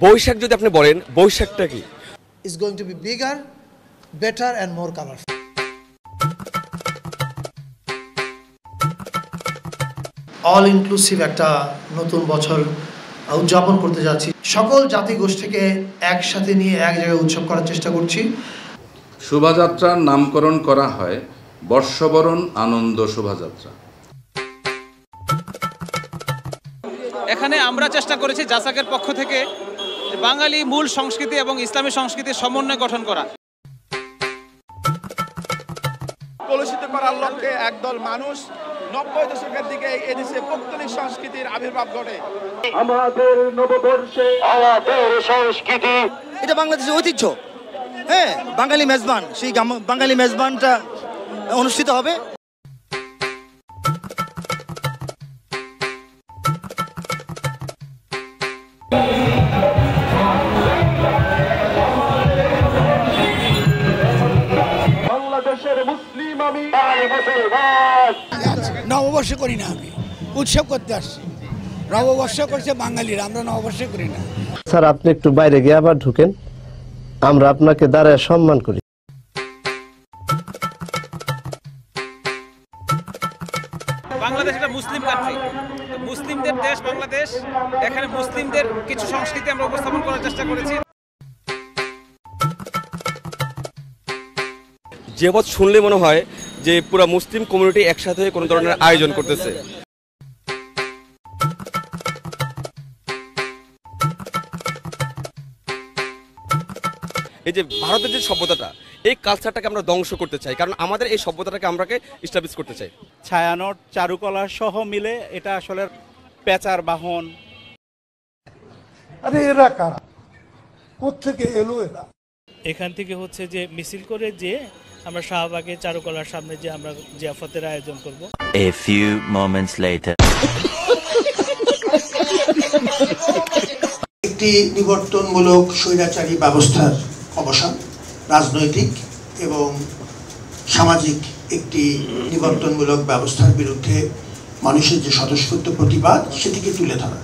বৈশাখ যদি আপনি বলেন, বৈশাখটা কি? Is going to be bigger, better and more colorful. All inclusive একটা নতুন বছর উদযাপন করতে যাচ্ছি। সকল জাতিগোষ্ঠীকে একসাথে নিয়ে এক জায়গায় উৎসব করার চেষ্টা করছি। শোভাযাত্রার নামকরণ করা হয় বর্ষবরণ আনন্দ শোভাযাত্রা। এখানে আমরা চেষ্টা করেছি জাসাকের পক্ষ থেকে বাঙালি মূল সংস্কৃতি এবং ইসলামী সংস্কৃতির সমন্বয় গঠন করা। কলুষিত করার লক্ষ্যে একদল মানুষ 90 দশকের দিকে এদেশে পৌত্তলিক সংস্কৃতির আবির্ভাব ঘটে। আমাদের নববর্ষে আমাদের সংস্কৃতি, এটা বাংলাদেশের ঐতিহ্য। হ্যাঁ, বাঙালি মেজবান, সেই বাঙালি মেজবানটা অনুষ্ঠিত হবে। বাংলাদেশের মুসলিম আমি নববর্ষ করি না, আমি উৎসব করতে আসছি। নববর্ষ করছে বাঙালিরা, আমরা নববর্ষ করি না। স্যার, আপনি একটু বাইরে গিয়ে আবার ঢুকেন, আমরা আপনাকে দাঁড়ায় সম্মান করি। বাংলাদেশ একটা মুসলিম কান্ট্রি, মুসলিমদের দেশ বাংলাদেশ। এখানে মুসলিমদের কিছু সংস্কৃতি আমরা উপস্থাপন করার চেষ্টা করেছি। যে বছর শুনলে মনে হয় যে পুরো মুসলিম কমিউনিটি একসাথে কোনো ধরনের আয়োজন করতেছে। এই যে ভারতের যে সভ্যতাটা, এই কালচারটাকে আমরা ধ্বংস করতে চাই, কারণ আমাদের এই সভ্যতাটাকে আমরাকে এস্টাবলিশ করতে চাই। ছায়ানট, চারুকলা সহ মিলে এটা আসলে পেঁচার বাহন। আরে এরা কারা, কোত্থেকে এলো এরা? এখান থেকে হচ্ছে যে মিছিল করে যে আমরা শাহবাগে চারুকলার সামনে যে আমরা জিয়াফতের আয়োজন করব। A few moments later. একটি নিবর্তনমূলক স্বৈরাচারী ব্যবস্থার অবসান, রাজনৈতিক এবং সামাজিক একটি নিবর্তনমূলক ব্যবস্থার বিরুদ্ধে মানুষের যে স্বতঃস্ফূর্ত প্রতিবাদ, সেটিকে তুলে ধরা।